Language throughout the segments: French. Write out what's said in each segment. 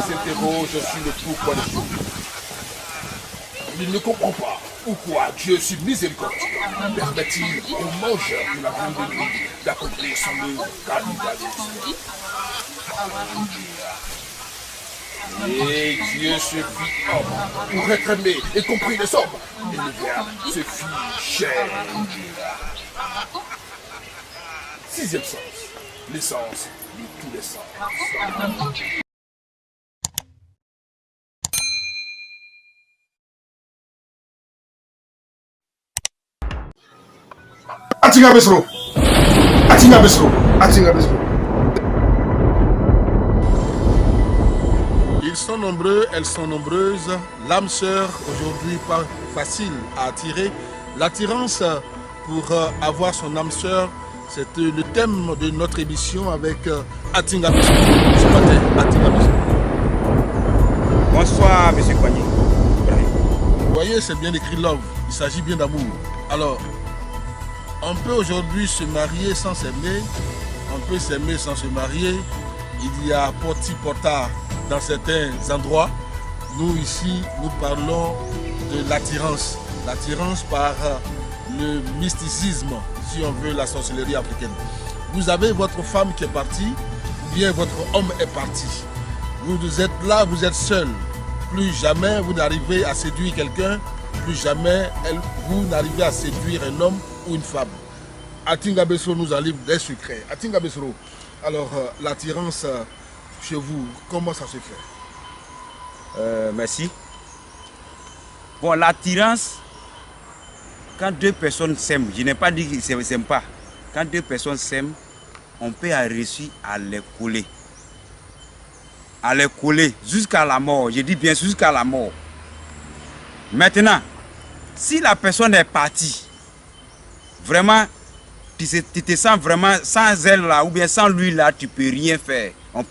s'interroge sur le pourquoi des choses. Il ne comprend pas pourquoi Dieu, sur miséricordieux, permet-il aux mangeurs de la viande de nuit d'accomplir son œuvre cannibalisme. Et Dieu se fit homme pour être aimé et compris les hommes. Et le Verbe se fit chair. Sixième sens, l'essence de tous les sens. Atinga Besro. Atinga Besro. Atinga Besro. Ils sont nombreux, elles sont nombreuses. L'âme sœur, aujourd'hui, pas facile à attirer. L'attirance pour avoir son âme sœur, c'est le thème de notre émission avec Atinga Besro. Ce matin, Atinga Besro. Bonsoir, monsieur Poigny. Vous voyez, c'est bien écrit love. Il s'agit bien d'amour. Alors, on peut aujourd'hui se marier sans s'aimer, on peut s'aimer sans se marier. Il y a porti porta dans certains endroits. Nous ici, nous parlons de l'attirance. L'attirance par le mysticisme, si on veut, la sorcellerie africaine. Vous avez votre femme qui est partie, ou bien votre homme est parti. Vous êtes là, vous êtes seul. Plus jamais vous n'arrivez à séduire quelqu'un, plus jamais vous n'arrivez à séduire un homme ou une femme. Atinga Besro nous en livre des secrets. Atinga Besro, alors l'attirance chez vous, comment ça se fait? Merci. Bon, l'attirance, quand deux personnes s'aiment, je n'ai pas dit qu'ils ne s'aiment pas. Quand deux personnes s'aiment, on peut réussir à les coller. À les coller jusqu'à la mort. Je dis bien jusqu'à la mort. Maintenant, si la personne est partie, vraiment, tu te sens vraiment sans elle là, ou bien sans lui là, tu ne peux rien faire. On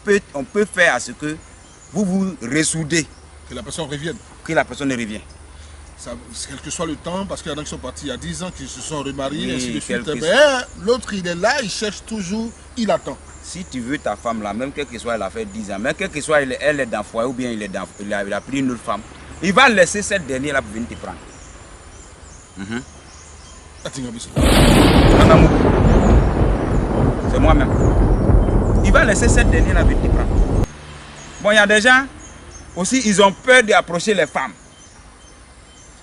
peut faire à ce que vous vous ressoudez. Que la personne revienne. Que la personne revienne. Ça, quel que soit le temps, parce qu'il y en a qui sont partis il y a 10 ans, qui se sont remariés, Oui, ainsi de suite. soit... L'autre, il est là, il cherche toujours, il attend. Si tu veux ta femme là, même quel que soit, elle a fait 10 ans, même quel que soit, elle est dans le foyer ou bien il a pris une autre femme, il va laisser cette dernière là pour venir te prendre. C'est moi-même. Il va laisser cette dernière là venir te prendre. Bon, il y a des gens aussi, ils ont peur d'approcher les femmes.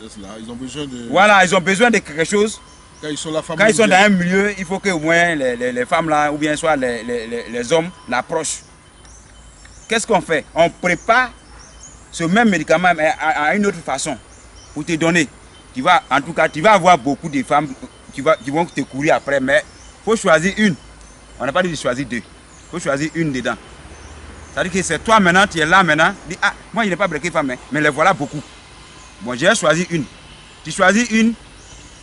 C'est cela, ils ont besoin de... Voilà, ils ont besoin de quelque chose. Quand ils sont, quand ils sont dans un milieu, il faut que au moins les femmes là, ou bien soit les hommes l'approchent. Qu'est-ce qu'on fait? On prépare ce même médicament mais à une autre façon pour te donner. En tout cas, tu vas avoir beaucoup de femmes qui vont te courir après, mais il faut choisir une. On n'a pas dit de choisir deux. Il faut choisir une dedans. C'est-à-dire que c'est toi maintenant, tu es là maintenant. Dis, ah, moi, je n'ai pas breaké femme, mais les voilà beaucoup. Bon, j'ai choisi une. Tu choisis une.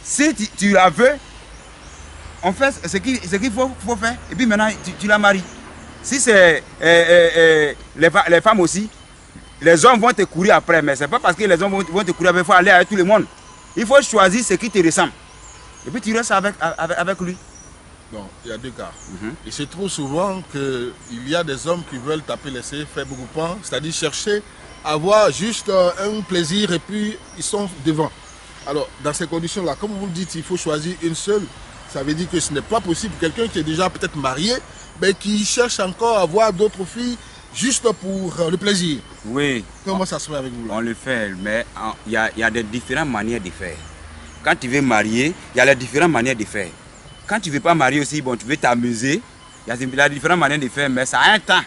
Si tu la veux, on fait ce qu'il faut faire. Et puis maintenant, tu la maries. Si c'est les femmes aussi, les hommes vont te courir après. Mais ce n'est pas parce que les hommes vont te courir après, il faut aller avec tout le monde. Il faut choisir ce qui te ressemble. Et puis tu restes avec lui. Non, il y a deux cas. Et c'est trop souvent qu'il y a des hommes qui veulent taper les faire groupement, c'est-à-dire chercher à avoir juste un plaisir et puis ils sont devant. Alors, dans ces conditions-là, comme vous le dites, il faut choisir une seule. Ça veut dire que ce n'est pas possible. Quelqu'un qui est déjà peut-être marié, mais qui cherche encore à voir d'autres filles juste pour le plaisir. Oui. Comment ça se fait avec vous là? On le fait, mais il y a des différentes manières de faire. Quand tu veux marier, il y a les différentes manières de faire. Quand tu ne veux pas marier aussi, bon, tu veux t'amuser, il y a différentes manières de faire, mais ça a un temps.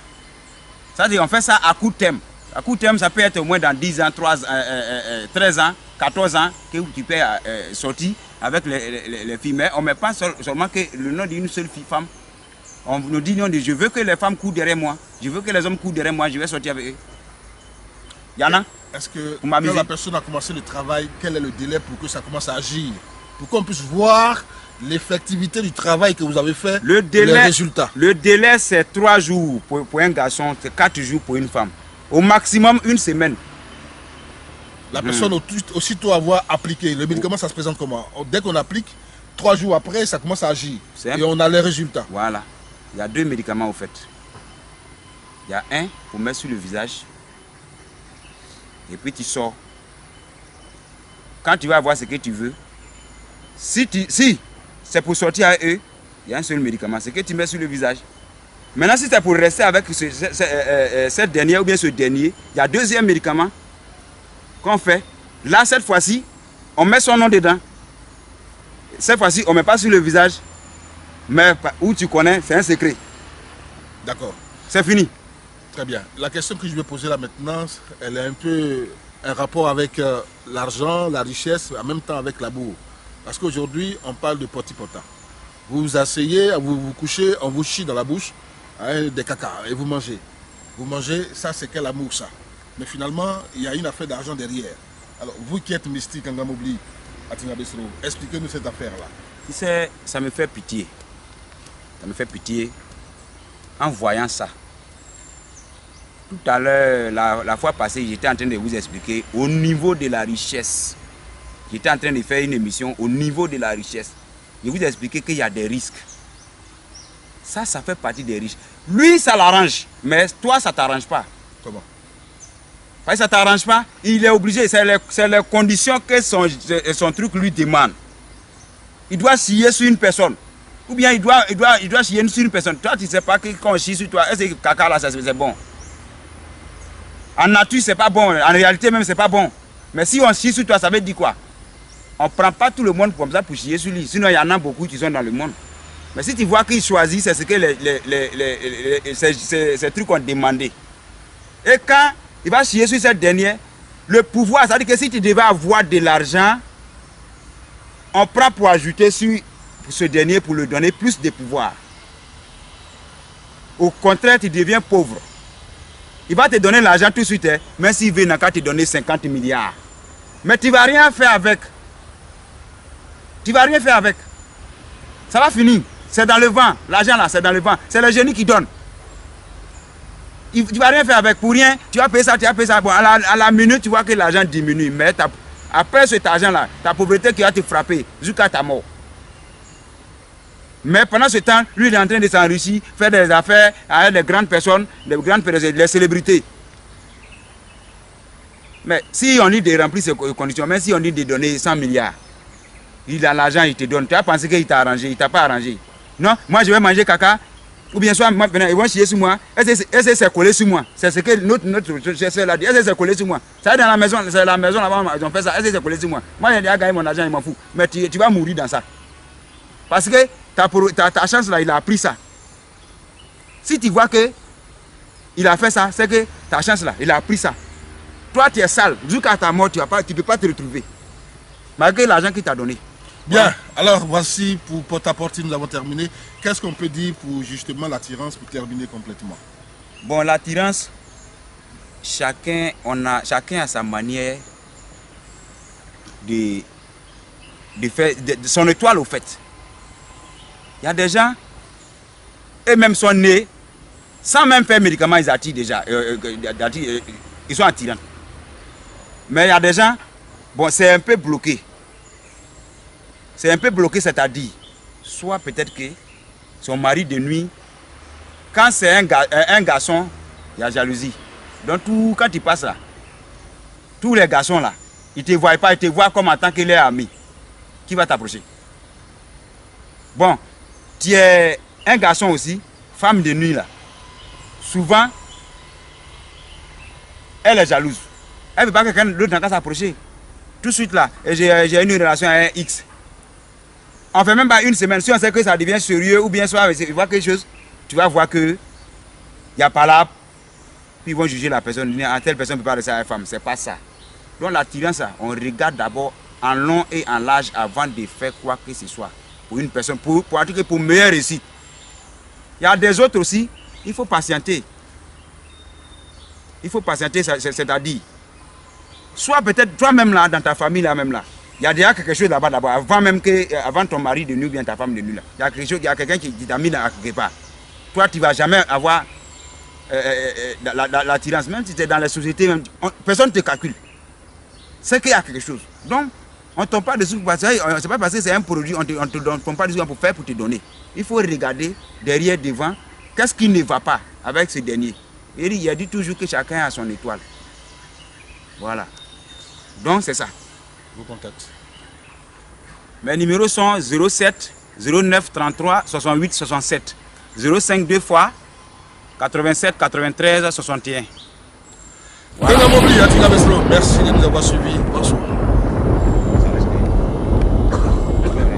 Ça veut dire qu'on fait ça à court terme. À court terme, ça peut être au moins dans 10 ans, 13 ans, 14 ans que tu peux sortir avec les filles. Mais on ne met pas seulement que le nom d'une seule femme. On nous dit non, je veux que les femmes courent derrière moi. Je veux que les hommes courent derrière moi. Je vais sortir avec eux. Il y en a. Est-ce que quand la personne a commencé le travail, quel est le délai pour que ça commence à agir? Pour qu'on puisse voir l'effectivité du travail que vous avez fait, les résultats. Le délai, c'est 3 jours pour un garçon, c'est 4 jours pour une femme. Au maximum, une semaine. La personne aussitôt avoir appliqué, le médicament, ça se présente comment? Dès qu'on applique, 3 jours après, ça commence à agir. Et on a les résultats. Voilà. Il y a 2 médicaments au fait. Il y a un pour mettre sur le visage. Et puis tu sors. Quand tu vas avoir ce que tu veux, si c'est pour sortir à eux, il y a un seul médicament, c'est que tu mets sur le visage. Maintenant, si c'est pour rester avec cette dernière ou bien ce dernier, il y a 2e médicament qu'on fait. Là, cette fois-ci, on met son nom dedans. Cette fois-ci, on ne met pas sur le visage. Mais où tu connais, c'est un secret. D'accord. C'est fini. Très bien. La question que je vais poser là maintenant, elle est un peu un rapport avec l'argent, la richesse, en même temps avec l'amour. Parce qu'aujourd'hui, on parle de poti-pota. Vous vous asseyez, vous vous couchez, on vous chie dans la bouche, hein, des caca, et vous mangez. Vous mangez, ça c'est quel amour ça? Mais finalement, il y a une affaire d'argent derrière. Alors, vous qui êtes mystique en Gamobli, à Tinabesro, expliquez-nous cette affaire-là. Tu sais, ça me fait pitié. Ça me fait pitié en voyant ça. Tout à l'heure, la fois passée, j'étais en train de vous expliquer au niveau de la richesse. J'étais en train de faire une émission au niveau de la richesse. Je vous ai expliqué qu'il y a des risques. Ça fait partie des riches. Lui, ça l'arrange, mais toi, ça ne t'arrange pas. Comment? Parce que ça ne t'arrange pas, il est obligé. C'est les conditions que son truc lui demande. Il doit scier sur une personne. Ou bien il doit scier sur une personne. Toi, tu ne sais pas que quand on chie sur toi, est-ce que caca là, c'est bon? En nature, c'est pas bon. En réalité, même, c'est pas bon. Mais si on chie sur toi, ça veut dire quoi? On ne prend pas tout le monde comme ça pour chier sur lui. Sinon, il y en a beaucoup qui sont dans le monde. Mais si tu vois qu'il choisit, c'est ce que ces trucs ont demandé. Et quand il va chier sur cette dernière, le pouvoir, ça veut dire que si tu devais avoir de l'argent, on prend pour ajouter sur ce dernier pour lui donner plus de pouvoir. Au contraire, tu deviens pauvre. Il va te donner l'argent tout de suite, hein, même s'il veut, il n'a qu'à te donner 50 milliards. Mais tu ne vas rien faire avec. Tu ne vas rien faire avec. Ça va finir. C'est dans le vent. L'argent là, c'est dans le vent. C'est le génie qui donne. Tu ne vas rien faire avec. Pour rien, tu vas payer ça, tu vas payer ça. Bon, à la minute, tu vois que l'argent diminue. Mais après cet argent-là, ta pauvreté qui va te frapper jusqu'à ta mort. Mais pendant ce temps, lui, il est en train de s'enrichir, faire des affaires avec des grandes personnes, les célébrités. Mais si on dit de remplir ces conditions, même si on dit de donner 100 milliards, il a l'argent, il te donne. Tu as pensé qu'il t'a arrangé, il ne t'a pas arrangé. Non, moi je vais manger caca, ou bien soit ils vont chier sur moi. Est-ce que c'est collé sur moi? C'est ce que notre chercheur a dit. Est-ce que c'est collé sur moi? Ça dans la maison, c'est la maison là-bas, ils ont fait ça. Est-ce que c'est collé sur moi? Moi, j'ai déjà gagné mon argent, il m'en fout. Mais tu vas mourir dans ça. Parce que ta chance là, il a pris ça. Si tu vois que il a fait ça, c'est que ta chance là, il a pris ça. Toi, tu es sale. Jusqu'à ta mort, tu ne peux pas te retrouver. Malgré l'argent qu'il t'a donné. Bien, ouais. Alors voici pour Porte-à-Porte, nous avons terminé. Qu'est-ce qu'on peut dire pour justement l'attirance, pour terminer complètement? Bon, l'attirance, chacun a sa manière de faire son étoile au fait. Il y a des gens, eux-mêmes sont nés, sans même faire médicaments, ils attirent déjà. Ils sont attirants. Mais il y a des gens, bon, c'est un peu bloqué. C'est un peu bloqué, c'est-à-dire, soit peut-être que son mari de nuit, quand c'est un garçon, il y a jalousie. Donc, quand il passe là, tous les garçons là, ils ne te voient pas, ils te voient comme en tant qu'il est ami. Qui va t'approcher? Bon, tu es un garçon aussi, femme de nuit là. Souvent, elle est jalouse. Elle ne veut pas que quelqu'un d'autre n'a qu'à s'approcher. Tout de suite là, j'ai une relation avec un X. On ne fait même pas une semaine. Si on sait que ça devient sérieux ou bien soit il voit quelque chose, tu vas voir que il n'y a pas là. Puis ils vont juger la personne. Telle personne ne peut pas rester avec une femme. Ce n'est pas ça. Donc l'attirance, on regarde d'abord en long et en large avant de faire quoi que ce soit. Pour une personne, pour meilleure réussite. Il y a des autres aussi, il faut patienter. Il faut patienter, c'est-à-dire, soit peut-être toi-même là, dans ta famille là même là, il y a déjà quelque chose là-bas d'abord, avant ton mari de nuit ou bien ta femme de nuit là. Il y a quelqu'un qui t'a mis là quelque part. Toi, tu ne vas jamais avoir l'attirance, même si tu es dans la société, personne ne te calcule. c'est qu'il y a quelque chose. Donc, on ne tombe pas dessus, c'est pas parce que c'est un produit, on ne tombe pas dessus pour faire pour te donner. Il faut regarder derrière, devant, qu'est-ce qui ne va pas avec ce dernier. Il a dit toujours que chacun a son étoile. Voilà. Donc, c'est ça. Vos contacts. Mes numéros sont 07 09 33 68 67. 05 2 fois 87 93 61. Voilà. Merci de nous avoir suivis. Bonsoir.